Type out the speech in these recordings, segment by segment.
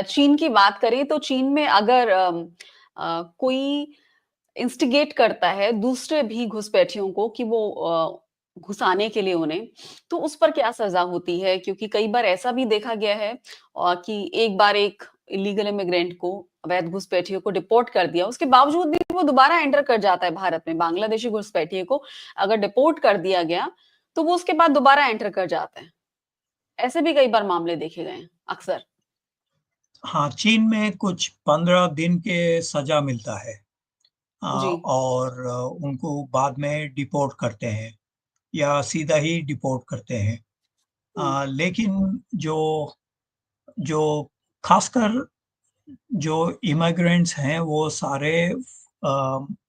चीन की बात करें तो चीन में अगर कोई इंस्टिगेट करता है दूसरे भी घुसपैठियों को कि वो घुसाने के लिए उन्हें, तो उस पर क्या सज़ा होती है? क्योंकि कई बार ऐसा भी देखा गया है कि एक बार एक इल्लीगल इमिग्रेंट को, अवैध घुसपैठियों को डिपोर्ट कर दिया, उसके बावजूद भी वो दोबारा एंटर कर जाता है भारत में। बांग्लादेशी घुसपैठिए को अगर डिपोर्ट कर दिया गया, तो वो उसके बाद दोबारा एंटर कर जाते हैं। ऐसे भी कई बार मामले देखे गए हैं, अक्सर। हाँ, चीन में कुछ 15 दिन के सजा मिलता है। जी। और उनको बाद में डिपोर्ट करते हैं या सीधा ही डिपोर्ट करते हैं। हुँ, लेकिन जो जो खासकर जो इमिग्रेंट्स हैं वो सारे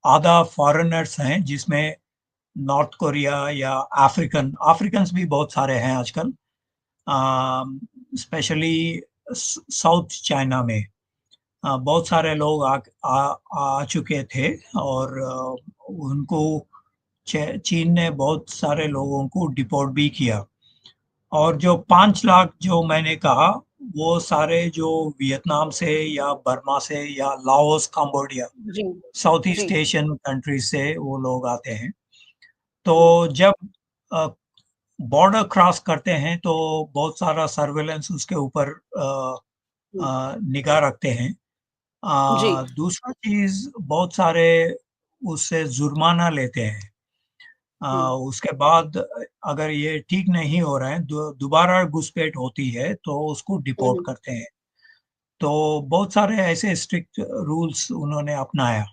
आधा फॉरेनर्स हैं, जिसमें नॉर्थ कोरिया या अफ्रीकन्स भी बहुत सारे हैं आजकल, स्पेशली साउथ चाइना में। बहुत सारे लोग आ चुके थे। और उनको चीन ने बहुत सारे लोगों को डिपोर्ट भी किया। और जो 5 लाख जो मैंने कहा, वो सारे जो वियतनाम से या बर्मा से या लाओस, कंबोडिया, जी, साउथ जी, ईस्ट एशियन कंट्री से वो लोग आते हैं। तो हुँ, जब बॉर्डर क्रॉस करते हैं तो बहुत सारा सर्वेलेंस उसके ऊपर हुँ, निगाह रखते हैं। जी, दूसरा चीज, बहुत सारे उससे जुर्माना लेते हैं। हुँ, उसके बाद अगर ये ठीक नहीं हो रहा है, दोबारा घुसपैठ होती है तो उसको हुँ, डिपोर्ट हुँ। करते हैं। तो बहुत सारे ऐसे स्ट्रिक्ट रूल्स उन्होंने अपनाया।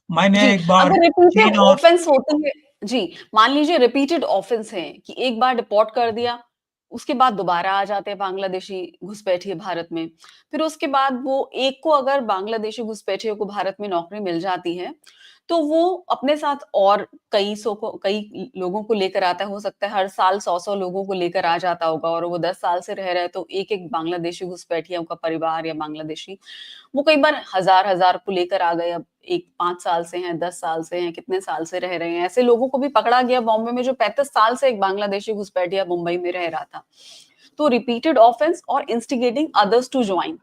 मैंने जी, एक बार अगर रिपीटेड चीन और ऑफेंस होती है जी, मान लीजिए रिपीटेड ऑफेंस है कि एक बार डिपोर्ट कर दिया, उसके बाद दोबारा आ जाते हैं बांग्लादेशी घुसपैठिए भारत में। फिर उसके बाद वो एक को अगर बांग्लादेशी घुसपैठिए को भारत में नौकरी मिल जाती है, तो वो अपने साथ और कई लोगों को लेकर आता है। हो सकता है हर साल 100-100 लोगों को लेकर आ जाता होगा और वो 10 साल से रह रहे हैं, तो एक-एक बांग्लादेशी घुसपैठिया का परिवार या बांग्लादेशी वो कई बार हज़ार-हज़ार को लेकर आ गए, अब एक 5 साल से हैं, 10 साल से हैं, कितने साल से रह रहे हैं। ऐसे लोगों को भी पकड़ा गया बॉम्बे में जो 35 साल से एक बांग्लादेशी घुसपैठिया मुंबई में रह रहा था। तो रिपीटेड ऑफेंस और इंस्टिगेटिंग अदर्स टू जॉइन,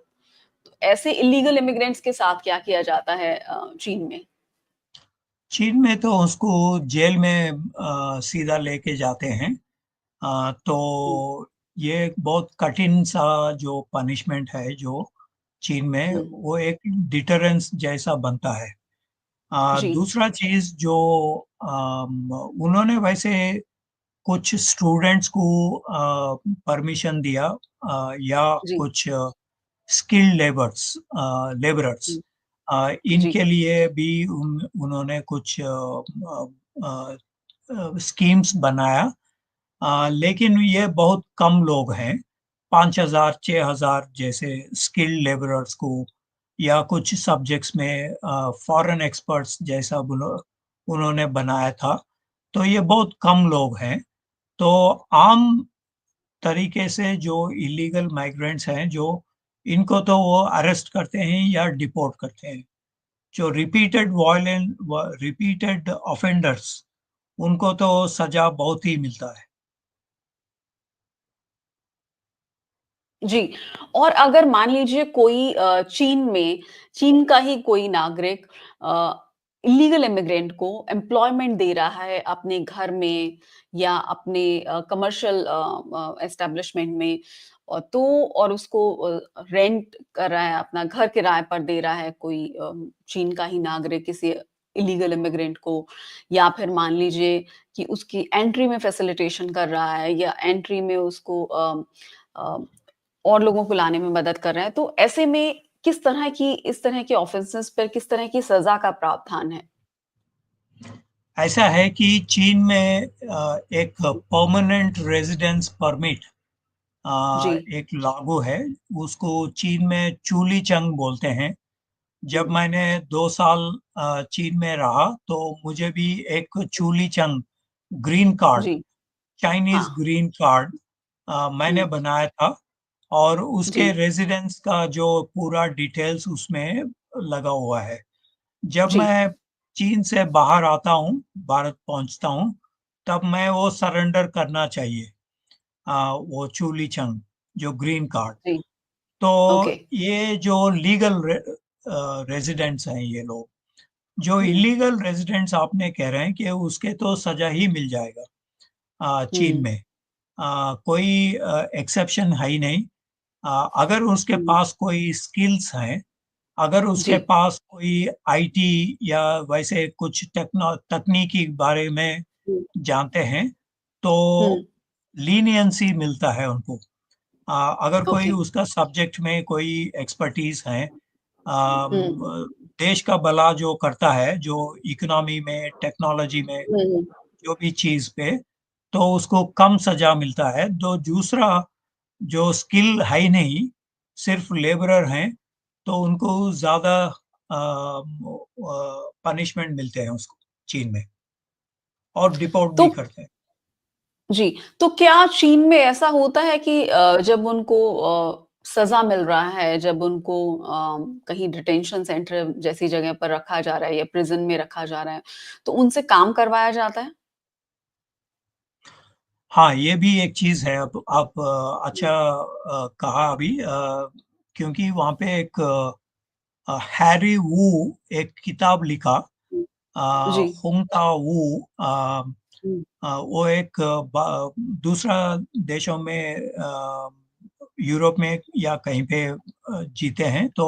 तो ऐसे इल्लीगल इमिग्रेंट्स के साथ क्या किया जाता है चीन में? चीन में तो उसको जेल में सीधा लेके जाते हैं। हुँ, तो ये एक बहुत कठिन सा जो पनिशमेंट है जो चीन में, हुँ, वो एक डिटरेंस जैसा बनता है। जी, दूसरा चीज जो उन्होंने वैसे कुछ स्टूडेंट्स को परमिशन दिया, या जी, कुछ स्किल्ड लेबरर्स, हुँ, जी, इनके लिए भी उन्होंने कुछ स्कीम्स बनाया। लेकिन ये बहुत कम लोग हैं। 5,000 6,000 जैसे स्किल्ड लेबरर्स को, या कुछ सब्जेक्ट्स में फॉरेन एक्सपर्ट्स जैसा उन्होंने बनाया था। तो ये बहुत कम लोग हैं। तो आम तरीके से जो इलीगल माइग्रेंट्स हैं, जो इनको तो वो अरेस्ट करते हैं या डिपोर्ट करते हैं। जो रिपीटेड ऑफेंडर्स, उनको तो सजा बहुत ही मिलता है। जी। और अगर मान लीजिए कोई चीन का ही कोई नागरिक इल्लीगल इमिग्रेंट को एम्प्लॉयमेंट दे रहा है अपने घर में या अपने कमर्शियल एस्टेब्लिशमेंट में, तो और उसको रेंट कर रहा है, अपना घर किराए पर दे रहा है कोई चीन का ही नागरिक किसी इल्लीगल इमिग्रेंट को, या फिर मान लीजिए कि उसकी एंट्री में फैसिलिटेशन कर रहा है या एंट्री में उसको अ, और लोगों को लाने में मदद कर रहा है। तो ऐसे में इस तरह के ऑफेंसेस पर किस तरह की सज़ा का प्रावधान है? ऐसा है कि चीन में एक परमानेंट रेजिडेंस परमिट जी। एक लागू है। उसको चीन में चूली चंग बोलते हैं। जब हुँ, मैंने 2 साल चीन में रहा, तो मुझे भी एक चूली चंग ग्रीन कार्ड, जी, चाइनीज हाँ, ग्रीन कार्ड मैंने हुँ, बनाया था। और उसके जी, रेजिडेंस का जो पूरा डिटेल्स उसमें लगा हुआ है। जब जी, मैं चीन से बाहर आता हूँ, भारत पहुंचता हूँ, तब मैं वो सरेंडर करना चाहिए, वो चूली चंग जो ग्रीन कार्ड। जी, तो ओके। ये जो लीगल रेजिडेंट्स हैं ये लोग, जो हुँ, इलीगल रेजिडेंट्स आपने कह रहे हैं कि उसके तो सजा ही मिल जाएगा चीन हुँ, में। कोई एक्सेप्शन है ही नहीं। अगर उसके हुँ, पास कोई स्किल्स हैं, अगर उसके जी, पास कोई आईटी या वैसे कुछ तकनीकी बारे में हुँ, जानते हैं, तो हुँ, लीनियंसी मिलता है उनको। अगर कोई ओके, उसका सब्जेक्ट में कोई एक्सपर्टीज है, हुँ, देश का भला जो करता है, जो इकोनॉमी में, टेक्नोलॉजी में, हुँ, हुँ, जो भी चीज पे, तो उसको कम सजा मिलता है। तो दूसरा जो स्किल है ही नहीं, सिर्फ लेबरर हैं, तो उनको ज्यादा पनिशमेंट मिलते हैं उसको चीन में, और डिपोर्ट तो भी करते हैं। जी, तो क्या चीन में ऐसा होता है कि जब उनको सज़ा मिल रहा है, जब उनको कहीं डिटेंशन सेंटर जैसी जगह पर रखा जा रहा है या प्रिज़न में रखा जा रहा है, तो उनसे काम करवाया जाता है? हाँ, ये भी एक चीज है। अब आप हुँ, अच्छा कहा अभी, क्योंकि वहाँ पे एक हैरी वू एक किताब लिखा, हुँ, जी, हुंगता वू। हुँ, वो एक दूसरा देशों में, यूरोप में या कहीं पे जीते हैं। तो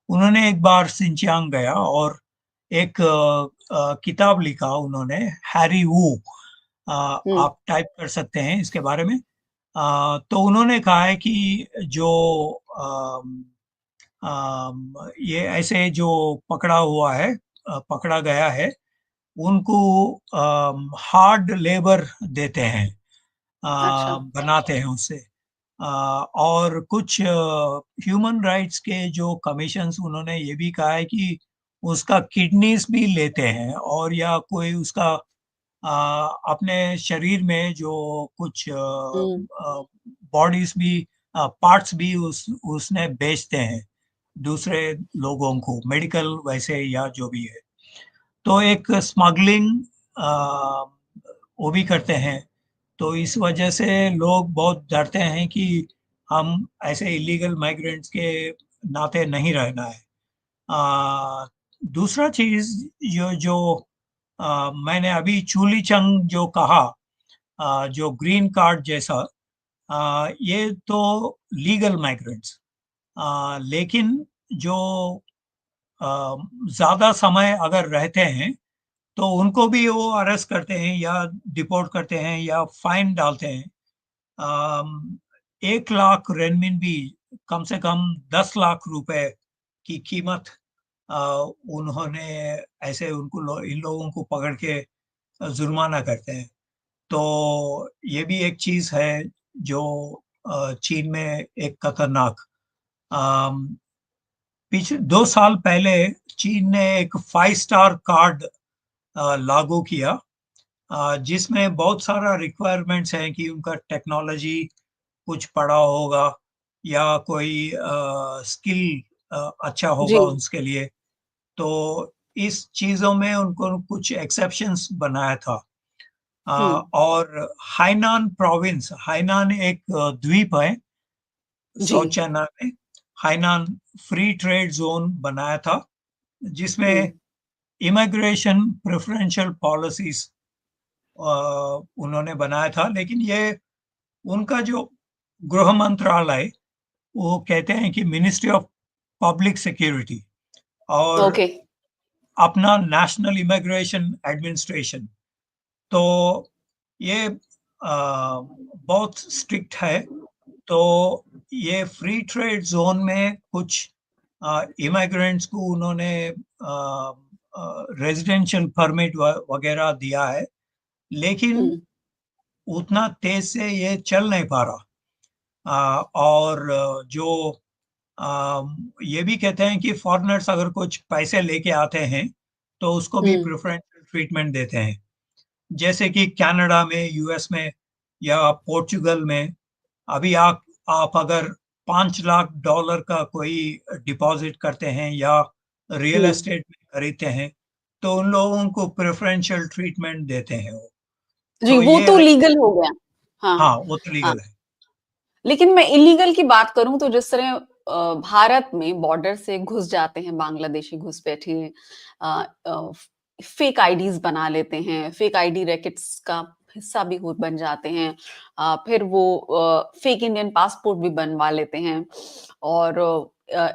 उन्होंने एक बार सिंचियांग गया और एक किताब लिखा उन्होंने, हैरी वू। हुँ, आप टाइप कर सकते हैं इसके बारे में। तो उन्होंने कहा है कि जो ये ऐसे जो पकड़ा हुआ है, पकड़ा गया है, उनको हार्ड लेबर देते हैं, अच्छा, बनाते हैं उससे। और कुछ ह्यूमन राइट्स के जो कमीशंस, उन्होंने ये भी कहा है कि उसका किडनीज भी लेते हैं, और या कोई उसका अपने शरीर में जो कुछ हुँ, बॉडीज भी, पार्ट्स भी उसने बेचते हैं दूसरे लोगों को, मेडिकल वैसे या जो भी है। तो एक स्मगलिंग वो भी करते हैं। तो इस वजह से लोग बहुत डरते हैं कि हम ऐसे इलीगल माइग्रेंट्स के नाते नहीं रहना है। आ, दूसरा चीज, जो जो मैंने अभी चूली चंग जो कहा, जो ग्रीन कार्ड जैसा, ये तो लीगल माइग्रेंट्स, लेकिन जो ज्यादा समय अगर रहते हैं, तो उनको भी वो अरेस्ट करते हैं या डिपोर्ट करते हैं या फाइन डालते हैं। 1 लाख रेनमिनबी, कम से कम 10 लाख रुपए की कीमत अ, उन्होंने ऐसे इन लोगों को पकड़ के जुर्माना करते हैं। तो ये भी एक चीज है जो चीन में एक खतरनाक। अम, पिछले 2 साल पहले चीन ने एक 5 स्टार कार्ड लागू किया, जिसमें बहुत सारा रिक्वायरमेंट्स हैं कि उनका टेक्नोलॉजी कुछ पढ़ा होगा, या कोई स्किल अच्छा जी, होगा उसके लिए। तो इस चीजों में उनको कुछ एक्सेप्शंस बनाया था। हुँ, और हाइनान प्रोविंस, हाइनान एक द्वीप है जी, साउथ चाइना में। हाइनान फ्री ट्रेड जोन बनाया था, हुँ, जिसमें इमिग्रेशन प्रेफरेंशियल पॉलिसीज उन्होंने बनाया था। लेकिन ये उनका जो गृह मंत्रालय, वो कहते हैं कि मिनिस्ट्री ऑफ पब्लिक सिक्योरिटी और ओके, अपना नेशनल इमिग्रेशन एडमिनिस्ट्रेशन, तो ये बहुत स्ट्रिक्ट है। तो ये फ्री ट्रेड जोन में कुछ इमिग्रेंट्स को उन्होंने रेजिडेंशियल परमिट वगैरह दिया है, लेकिन हुँ, उतना तेज से ये चल नहीं पा रहा। और जो ये भी कहते हैं कि फॉरेनर्स अगर कुछ पैसे लेके आते हैं, तो उसको भी हुँ, प्रेफरेंशियल ट्रीटमेंट देते हैं। जैसे कि कनाडा में, यूएस में या पोर्चुगल में, अभी आप अगर $5 लाख का कोई डिपॉजिट करते हैं या रियल हुँ। एस्टेट में खरीदते हैं, तो उन लोगों को प्रेफरेंशियल ट्रीटमेंट देते हैं वो। जी, तो वो ये तो लीगल हो गया। हाँ, हाँ, वो तो हाँ। लीगल है। लेकिन मैं इल्लीगल की बात करूँ तो जिस तरह भारत में बॉर्डर से घुस जाते हैं बांग्लादेशी घुसपैठिए, फेक आईडीज़ बना लेते हैं, फेक आईडी रैकेट्स का हिस्सा भी हो बन जाते हैं। फिर वो फेक इंडियन पासपोर्ट भी बनवा लेते हैं और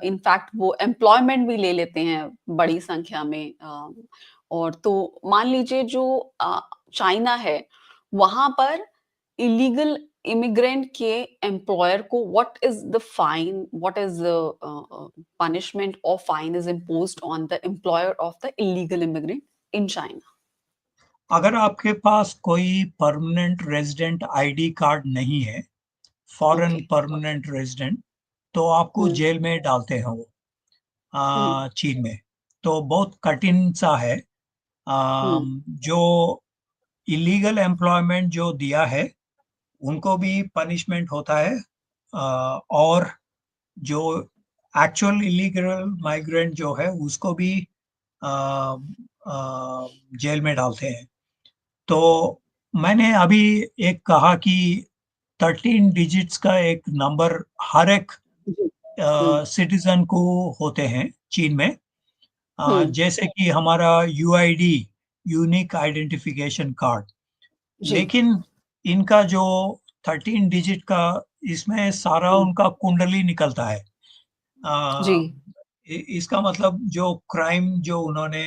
इनफैक्ट वो एम्प्लॉयमेंट भी ले लेते हैं बड़ी संख्या में। और तो मान लीजिए जो चाइना है, वहाँ पर इलीगल इमिग्रेंट के एम्प्लॉयर को what is the fine, what is the punishment or fine is imposed on the employer of the illegal immigrant in China? अगर आपके पास कोई परमानेंट रेज़िडेंट आईडी कार्ड नहीं है, फॉरेन Okay. परमानेंट रेज़िडेंट, तो आपको Hmm. Jail में डालते हैं वो Hmm. चीन में। तो बहुत कठिन सा है। Hmm. जो इलीगल एम्प्लॉयमेंट जो दिया है, उनको भी पनिशमेंट होता है। और जो एक्चुअल इलीगल माइग्रेंट जो है, उसको भी अ, जेल में डालते हैं। तो मैंने अभी एक कहा कि 13 डिजिट्स का एक नंबर हर एक जी। Hmm. सिटीजन को होते हैं चीन में। Hmm. जैसे कि हमारा यूआईडी, यूनिक आइडेंटिफिकेशन कार्ड। जी। लेकिन इनका जो 13 डिजिट का, इसमें सारा Hmm. उनका कुंडली निकलता है। जी। अ, इसका मतलब जो क्राइम जो उन्होंने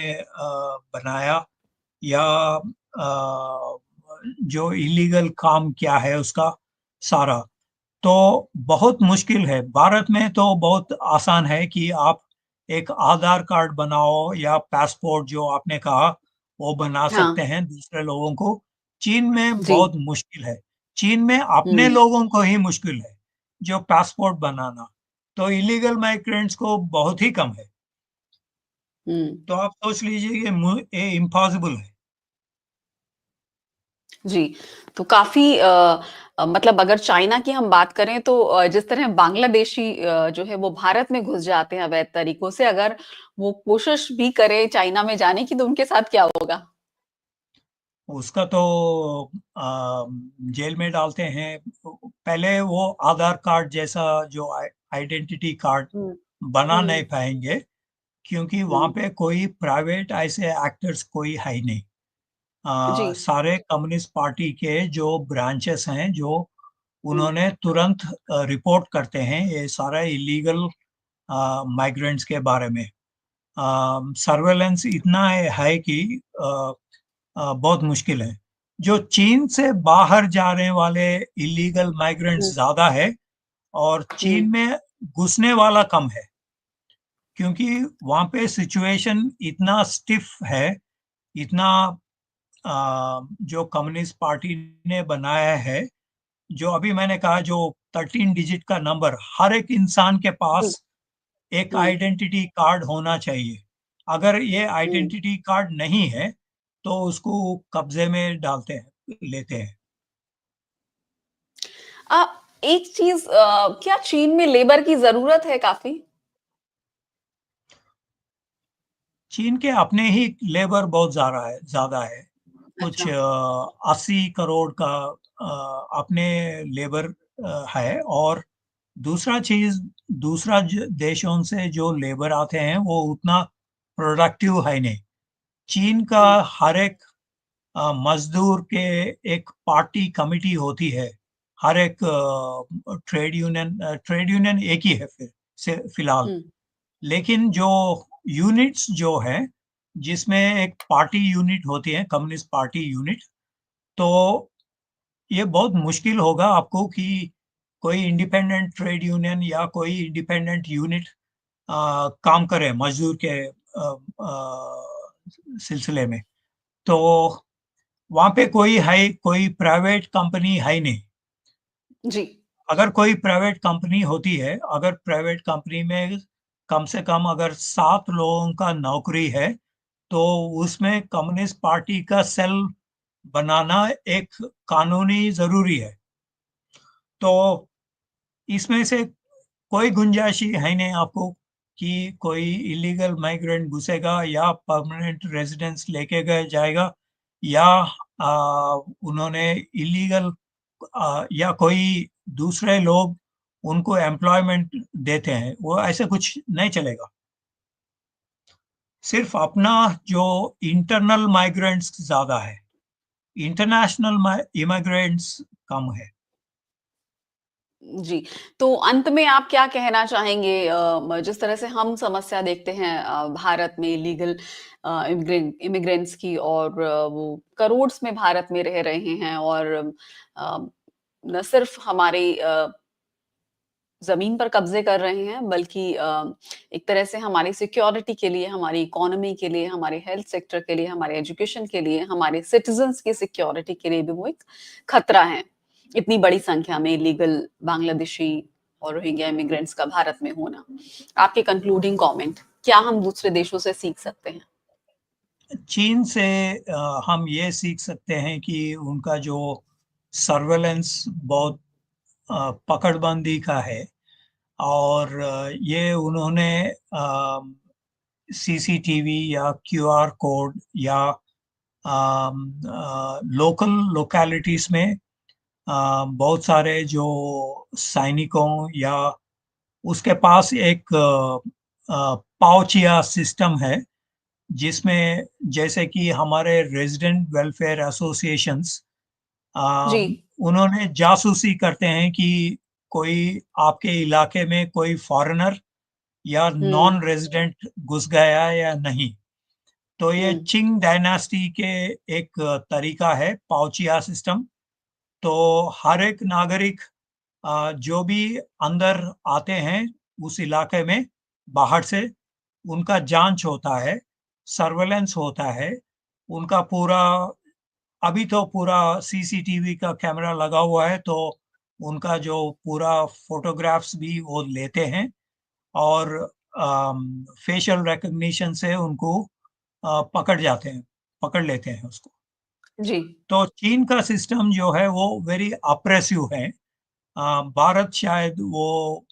बनाया, या जो इलीगल काम क्या है उसका सारा, तो बहुत मुश्किल है। भारत में तो बहुत आसान है कि आप एक आधार कार्ड बनाओ या पासपोर्ट जो आपने कहा, वो बना सकते हाँ। हैं दूसरे लोगों को। चीन में जी। बहुत मुश्किल है। चीन में अपने हुँ। लोगों को ही मुश्किल है जो पासपोर्ट बनाना। तो इलीगल माइग्रेंट्स को बहुत ही कम है। हुँ। तो आप सोच लीजिए कि ये इम्पॉसिबल है। जी, तो काफ़ी मतलब अगर चाइना की हम बात करें तो जिस तरह बांग्लादेशी जो है वो भारत में घुस जाते हैं अवैध तरीकों से, अगर वो कोशिश भी करें चाइना में जाने की तो उनके साथ क्या होगा? उसका तो जेल में डालते हैं। पहले वो आधार कार्ड जैसा जो आइडेंटिटी कार्ड हुँ, बना नहीं हुँ, पाएंगे, क्योंकि वहां हुँ। पे कोई प्राइवेट ऐसे एक्टर्स कोई है ही नहीं। जी। सारे कम्युनिस्ट पार्टी के जो ब्रांचेस हैं, जो हुँ, उन्होंने तुरंत रिपोर्ट करते हैं ये सारा इलीगल माइग्रेंट्स के बारे में। सर्वेलेंस इतना है कि बहुत मुश्किल है। जो चीन से बाहर जा रहे वाले इलीगल माइग्रेंट्स हुँ, ज्यादा है, और हुँ, चीन में घुसने वाला कम है, क्योंकि वहां पे सिचुएशन इतना स्टिफ है, इतना जो कम्युनिस्ट पार्टी ने बनाया है। जो अभी मैंने कहा, जो 13 डिजिट का नंबर हर एक इंसान के जी। पास एक हुँ, आइडेंटिटी कार्ड होना चाहिए। अगर ये हुँ। आइडेंटिटी कार्ड नहीं है, तो उसको कब्जे में डालते हैं, लेते हैं। अ, एक चीज़ क्या चीन में लेबर की ज़रूरत है काफ़ी? चीन के अपने ही लेबर बहुत ज़्यादा है। कुछ अच्छा। 80 करोड़ का अपने लेबर है। और दूसरा चीज़, देशों से जो लेबर आते हैं वो उतना प्रोडक्टिव है नहीं। चीन का हुँ, हर एक मजदूर के एक पार्टी कमिटी होती है। हर एक ट्रेड यूनियन एक ही है फिर से फिलहाल। हुँ, लेकिन जो यूनिट्स जो है, जिसमें एक पार्टी यूनिट होती है, कम्युनिस्ट पार्टी यूनिट, तो ये बहुत मुश्किल होगा आपको कि कोई इंडिपेंडेंट ट्रेड यूनियन या कोई इंडिपेंडेंट यूनिट काम करे मजदूर के सिलसिले में। तो वहां पे कोई प्राइवेट कंपनी है नहीं। जी। अगर कोई प्राइवेट कंपनी होती है, अगर प्राइवेट कंपनी में कम से कम अगर 7 लोगों का नौकरी है, तो उसमें कम्युनिस्ट पार्टी का सेल बनाना एक कानूनी जरूरी है। तो इसमें से कोई गुंजाइश ही है नहीं आपको कि कोई इलीगल माइग्रेंट घुसेगा या परमानेंट रेजिडेंस लेके गए जाएगा, या उन्होंने इलीगल या कोई दूसरे लोग उनको एम्प्लॉयमेंट देते हैं, वो ऐसे कुछ नहीं चलेगा। सिर्फ अपना जो इंटरनल माइग्रेंट्स ज़्यादा है, इंटरनेशनल इमिग्रेंट्स कम है। जी, तो अंत में आप क्या कहना चाहेंगे जिस तरह से हम समस्या देखते हैं भारत में इलीगल इमिग्रेंट्स की और वो करोड्स में भारत में रह रहे हैं और न सिर्फ हमारी ज़मीन पर कब्ज़े कर रहे हैं बल्कि एक तरह से हमारी सिक्योरिटी के लिए, हमारी इकोनॉमी के लिए, हमारे हेल्थ सेक्टर के लिए, हमारे एजुकेशन के लिए, हमारे सिटिज़न्स की सिक्योरिटी के लिए भी वो एक खतरा है। इतनी बड़ी संख्या में इलीगल बांग्लादेशी और रोहिंग्या इमिग्रेंट्स का भारत में होना। आपके कंक्लूडिंग कमेंट, क्या हम दूसरे देशों से सीख सकते हैं? चीन से हम ये सीख सकते हैं कि उनका जो सर्वेलेंस बहुत पकड़बंदी का है, और ये उन्होंने सीसीटीवी या क्यूआर कोड या लोकल लोकेलिटीज में बहुत सारे जो सैनिकों या उसके पास एक पाउचिया सिस्टम है, जिसमें जैसे कि हमारे रेजिडेंट वेलफेयर एसोसिएशंस, जी। उन्होंने जासूसी करते हैं कि कोई आपके इलाके में कोई फॉरेनर या हुँ, नॉन रेजिडेंट घुस गया है या नहीं। तो ये हुँ, चिंग डायनास्टी के एक तरीका है पाउचिया सिस्टम। तो हर एक नागरिक जो भी अंदर आते हैं उस इलाके में बाहर से, उनका जांच होता है, सर्वेलेंस होता है, उनका पूरा, अभी तो पूरा सीसीटीवी का कैमरा लगा हुआ है, तो उनका जो पूरा फोटोग्राफ्स भी वो लेते हैं, और फेशियल रिकग्निशन से उनको पकड़ जाते हैं, पकड़ लेते हैं उसको। जी। तो चीन का सिस्टम जो है वो वेरी अप्रेसिव है। भारत शायद वो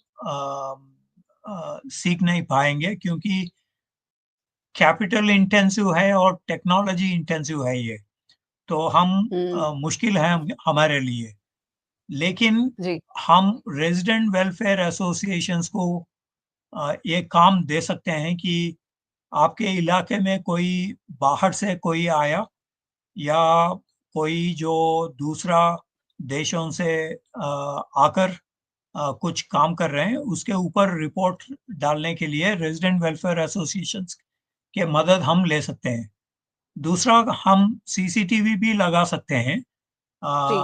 सीख नहीं पाएंगे, क्योंकि कैपिटल इंटेंसिव है और टेक्नोलॉजी इंटेंसिव है ये। तो हम हुँ, मुश्किल है हमारे लिए। लेकिन जी, हम रेजिडेंट वेलफेयर एसोसिएशंस को ये काम दे सकते हैं कि आपके इलाके में कोई बाहर से कोई आया, या कोई जो दूसरा देशों से आकर कुछ काम कर रहे हैं, उसके ऊपर रिपोर्ट डालने के लिए रेजिडेंट वेलफेयर एसोसिएशंस के मदद हम ले सकते हैं। दूसरा, हम सीसीटीवी भी लगा सकते हैं। जी।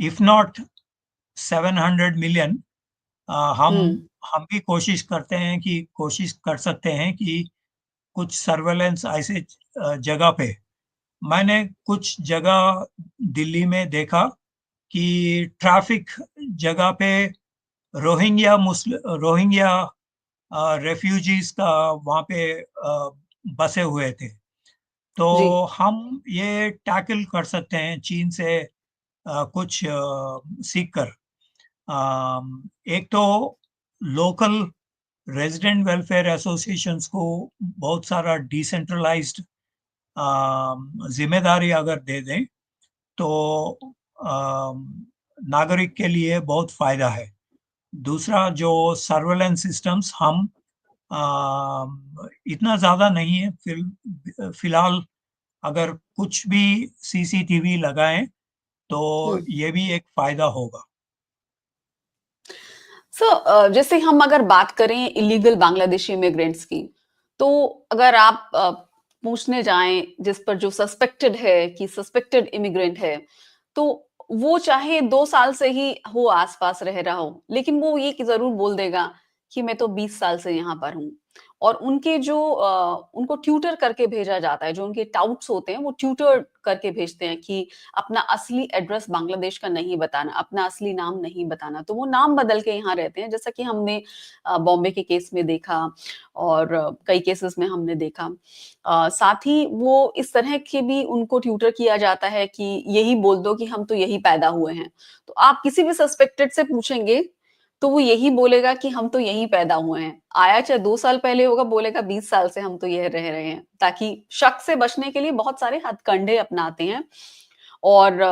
इफ नॉट 700 मिलियन, हम हुँ, हम भी कोशिश कर सकते हैं कि कुछ सर्वेलेंस ऐसे जगह पे, मैंने कुछ जगह दिल्ली में देखा कि ट्रैफिक जगह पे रोहिंग्या रेफ्यूजीज का वहाँ पे बसे हुए थे। तो जी। हम ये टैकल कर सकते हैं चीन से कुछ सीख कर। एक तो लोकल रेजिडेंट वेलफेयर एसोसिएशंस को बहुत सारा डिसेंट्रलाइज्ड जिम्मेदारी अगर दे दें, तो नागरिक के लिए बहुत फायदा है। दूसरा, जो सर्वेलेंस सिस्टम्स हम इतना ज्यादा नहीं है, फिलहाल अगर कुछ भी सीसीटीवी लगाएं तो हुँ। ये भी एक फायदा होगा। जैसे हम अगर बात करें इलीगल बांग्लादेशी इमिग्रेंट्स की, तो अगर आप पूछने जाएँ जिस पर जो सस्पेक्टेड है कि सस्पेक्टेड इमिग्रेंट है, तो वो चाहे 2 साल से ही हो आस-पास रह रहा हो, लेकिन वो ये कि ज़रूर बोल देगा कि मैं तो 20 साल से यहाँ पर हूँ। और उनके जो उनको ट्यूटर करके भेजा जाता है, जो उनके टाउट्स होते हैं, वो ट्यूटर करके भेजते हैं कि अपना असली एड्रेस बांग्लादेश का नहीं बताना, अपना असली नाम नहीं बताना, तो वो नाम बदल के यहाँ रहते हैं, जैसा कि हमने बॉम्बे के केस में देखा और कई केसेस में हमने देखा। साथ ही वो इस तरह के भी उनको ट्यूटर किया जाता है कि यही बोल दो कि हम तो यहीं पैदा हुए हैं। तो आप किसी भी सस्पेक्टेड से पूछेंगे, तो वो यही बोलेगा कि हम तो यहीं पैदा हुए हैं। आया चाहे 2 साल पहले होगा, बोलेगा 20 साल से हम तो यह रह रहे हैं, ताकि शक से बचने के लिए बहुत सारे हथकंडे अपनाते हैं और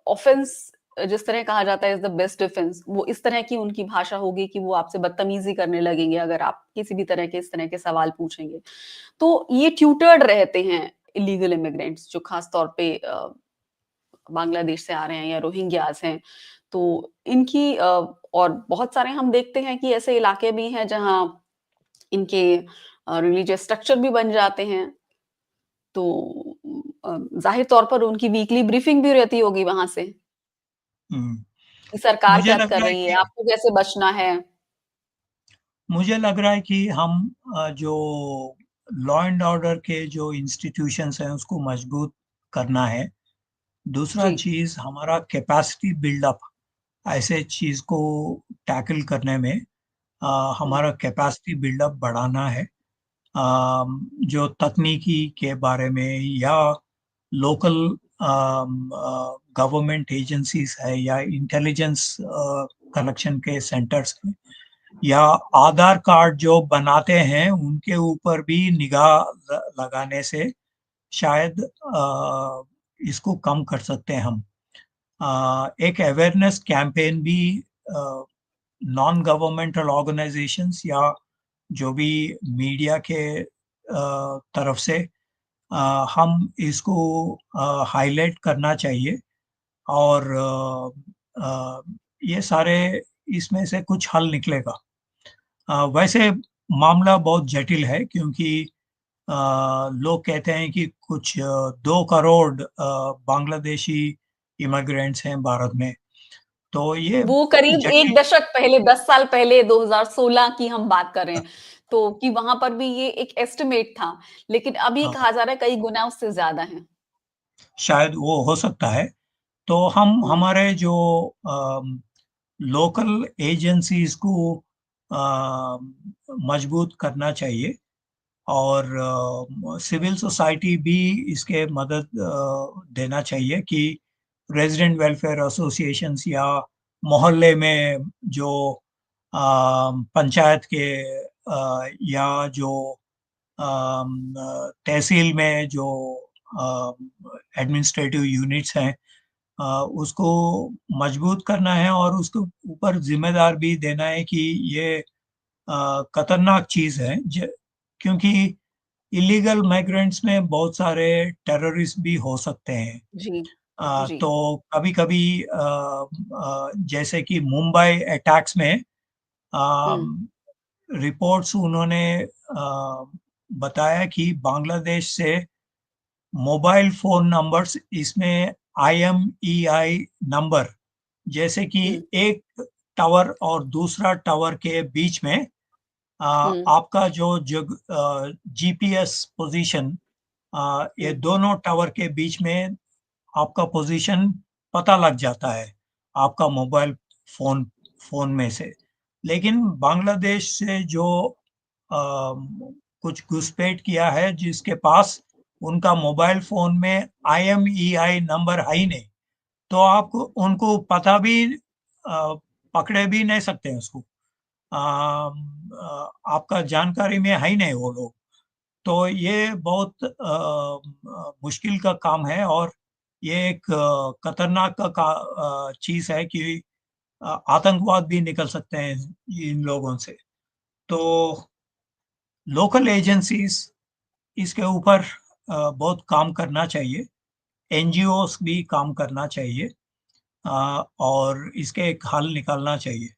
ऑफेंस जिस तरह कहा जाता है इज़ द बेस्ट डिफेंस, वो इस तरह की उनकी भाषा होगी कि वो आपसे बदतमीज़ी करने लगेंगे अगर आप किसी भी तरह के इस तरह के सवाल पूछेंगे। तो ये ट्यूटर्ड रहते हैं इल्लीगल इमिग्रेंट्स जो ख़ास तौर पे बांग्लादेश से आ रहे हैं या रोहिंग्याज़ हैं। तो इनकी और बहुत सारे हम देखते हैं कि ऐसे इलाके भी हैं जहाँ इनके रिलीजियस स्ट्रक्चर भी बन जाते हैं। तो ज़ाहिर तौर पर उनकी वीकली ब्रीफिंग भी रहती होगी वहाँ से, हुँ। कि सरकार मुझे क्या लग कर रहा है रही है, कि आपको कैसे बचना है। मुझे लग रहा है कि हम जो लॉ एंड ऑर्डर के जो इंस्टीट्यूशंस हैं उसको मजबूत करना है। दूसरा जी। चीज़ हमारा कैपेसिटी बिल्डअप ऐसे चीज़ को टैकल करने में हुँ। हमारा कैपेसिटी बिल्डअप बढ़ाना है। जो तकनीकी के बारे में या लोकल गवर्नमेंट एजेंसीज है या इंटेलिजेंस कलेक्शन के सेंटर्स हैं या आधार कार्ड जो बनाते हैं उनके ऊपर भी निगाह लगाने से शायद इसको कम कर सकते हैं हम। एक अवेयरनेस कैंपेन भी नॉन गवर्नमेंटल ऑर्गेनाइजेशंस या जो भी मीडिया के तरफ से हम इसको हाईलाइट करना चाहिए और ये सारे इसमें से कुछ हल निकलेगा। वैसे मामला बहुत जटिल है क्योंकि लोग कहते हैं कि कुछ 2 करोड़ बांग्लादेशी इमिग्रेंट्स हैं भारत में। तो ये वो करीब 1 जटिल। दशक पहले 10 साल पहले 2016 की हम बात कर रहे हैं, तो कि वहाँ पर भी ये एक एस्टिमेट था, लेकिन अभी हाँ, कहा जा रहा है कई गुना उससे ज़्यादा हैं। शायद वो हो सकता है। तो हम हुँ। हमारे जो लोकल एजेंसीज को मजबूत करना चाहिए और सिविल सोसाइटी भी इसके मदद देना चाहिए कि रेजिडेंट वेलफेयर एसोसिएशंस या मोहल्ले में जो पंचायत के या जो तहसील में जो एडमिनिस्ट्रेटिव यूनिट्स हैं उसको मजबूत करना है और उसके ऊपर जिम्मेदार भी देना है कि ये खतरनाक चीज़ है क्योंकि इलीगल माइग्रेंट्स में बहुत सारे टेररिस्ट भी हो सकते हैं। जी, जी। तो कभी-कभी जैसे कि मुंबई अटैक्स में हुँ, रिपोर्ट्स उन्होंने बताया कि बांग्लादेश से मोबाइल फ़ोन नंबर्स इसमें आईएमईआई नंबर जैसे कि हुँ, एक टावर और दूसरा टावर के बीच में हुँ, आपका जो जीपीएस पोजीशन ये हुँ, दोनों टावर के बीच में आपका पोजीशन पता लग जाता है, आपका मोबाइल फ़ोन फ़ोन में से। लेकिन बांग्लादेश से जो कुछ घुसपैठ किया है जिसके पास उनका मोबाइल फ़ोन में आईएमईआई नंबर है ही नहीं, तो आप उनको पता भी पकड़े भी नहीं सकते हैं उसको। आपका जानकारी में है ही नहीं वो लोग। तो ये बहुत मुश्किल का काम है और ये एक खतरनाक चीज़ है कि आतंकवाद भी निकल सकते हैं इन लोगों से। तो लोकल एजेंसीज़ इसके ऊपर बहुत काम करना चाहिए। एनजीओज़ भी काम करना चाहिए और इसके एक हल निकालना चाहिए।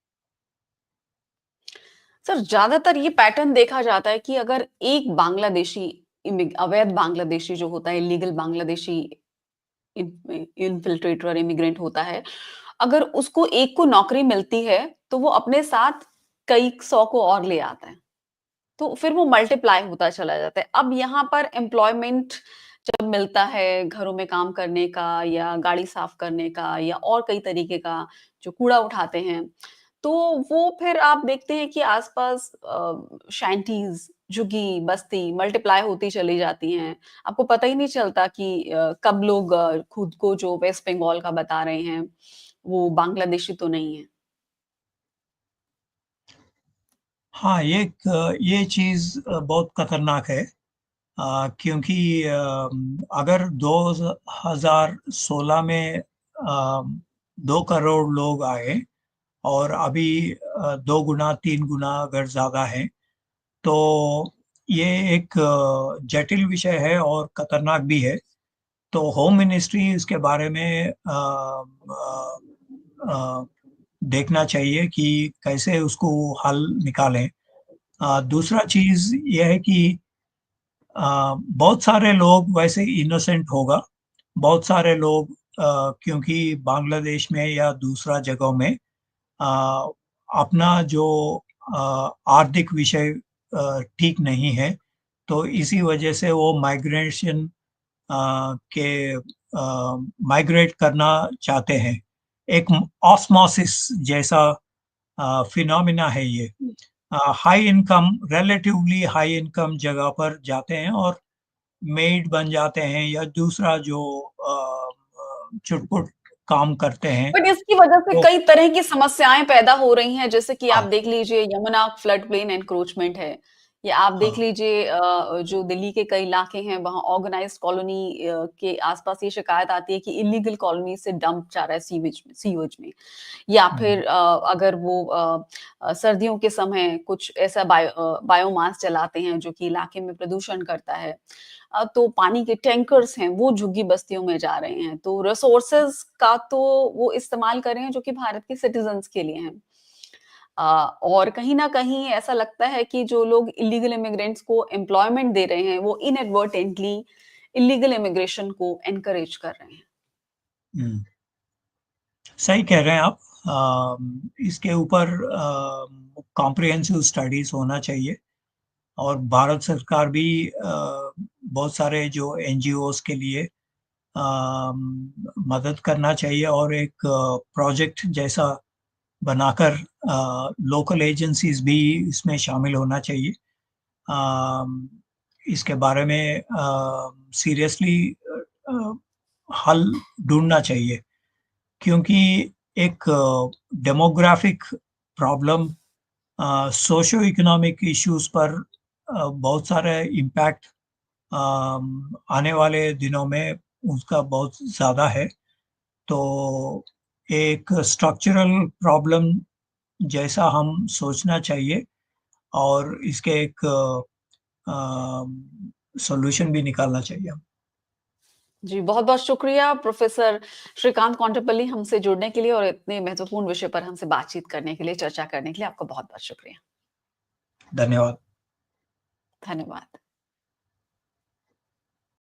सर ज़्यादातर ये पैटर्न देखा जाता है कि अगर एक बांग्लादेशी अवैध बांग्लादेशी जो होता है, इल्लीगल बांग्लादेशी इन्फिल्ट्रेटर और इमिग्रेंट होता है, अगर उसको एक को नौकरी मिलती है, तो वो अपने साथ कई 100 को और ले आता है। तो फिर वो मल्टीप्लाई होता चला जाता है। अब यहाँ पर एम्प्लॉयमेंट जब मिलता है, घरों में काम करने का या गाड़ी साफ करने का या और कई तरीके का जो कूड़ा उठाते हैं, तो वो फिर आप देखते हैं कि आस-पास शैंटीज़, झुग्गी, बस्ती मल्टीप्लाई होती चली जाती हैं। आपको पता ही नहीं चलता कि कब लोग खुद को जो वेस्ट बंगाल का बता रहे हैं, वो बांग्लादेशी तो नहीं है। हाँ, ये चीज़ बहुत खतरनाक है। क्योंकि अगर 2016 में 2 करोड़ लोग आए और अभी 2 गुना 3 गुना अगर ज़्यादा है, तो ये एक जटिल विषय है और खतरनाक भी है। तो होम मिनिस्ट्री इसके बारे में अ, देखना चाहिए कि कैसे उसको हल निकालें। दूसरा चीज़ ये है कि बहुत सारे लोग वैसे इनोसेंट होगा, बहुत सारे लोग क्योंकि बांग्लादेश में या दूसरा जगहों में अ, अपना जो आर्थिक विषय ठीक नहीं है, तो इसी वजह से वो माइग्रेशन के माइग्रेट करना चाहते हैं। एक ऑस्मोसिस जैसा फिनोमिना है ये। High income relatively high income जगह पर जाते हैं और मेड बन जाते हैं या दूसरा जो छुटपुट काम करते हैं। बट इसकी वजह से तो कई तरह की समस्याएं पैदा हो रही हैं, जैसे कि आप हाँ, देख लीजिए यमुना फ्लड प्लेन एनक्रोचमेंट है, या आप देख हाँ, लीजिए जो दिल्ली के कई इलाके हैं वहाँ ऑर्गेनाइज्ड कॉलोनी के आसपास ये शिकायत आती है कि इलीगल कॉलोनी से डंप जा रहा है सीवेज में। या हुँ, फिर अगर वो सर्दियों के समय कुछ ऐसा बायोमास जलाते हैं जो कि इलाके में प्रदूषण करता है, तो पानी के टैंकर्स हैं वो झुग्गी बस्तियों में जा रहे हैं। तो रिसोर्सेज का तो वो इस्तेमाल कर रहे हैं जो कि भारत के सिटीजन्स के लिए हैं। अ, और कहीं न कहीं ऐसा लगता है कि जो लोग इल्लीगल इमिग्रेंट्स को एम्प्लॉयमेंट दे रहे हैं, वो इनएडवर्टेंटली इल्लीगल इमिग्रेशन को एनकरेज कर रहे हैं। हुँ। सही कह रहे हैं आप। इसके ऊपर कॉम्प्रिहेंसिव स्टडीज़ होना चाहिए और भारत सरकार भी बहुत सारे जो एनजीओज़ के लिए मदद करना चाहिए और एक प्रोजेक्ट जैसा बनाकर लोकल एजेंसीज़ भी इसमें शामिल होना चाहिए। अम, इसके बारे में सीरियसली अ, हल ढूँढना चाहिए क्योंकि एक demographic problem socio economic issues पर बहुत सारे इम्पैक्ट आने वाले दिनों में उसका बहुत ज़्यादा है। तो एक स्ट्रक्चरल प्रॉब्लम जैसा हम सोचना चाहिए और इसके एक सॉल्यूशन भी निकालना चाहिए। जी, बहुत-बहुत शुक्रिया प्रोफ़ेसर श्रीकांत कौंटेपल्ली हमसे जुड़ने के लिए और इतने महत्वपूर्ण विषय पर हमसे बातचीत करने के लिए, चर्चा करने के लिए आपका बहुत-बहुत शुक्रिया। धन्यवाद। धन्यवाद।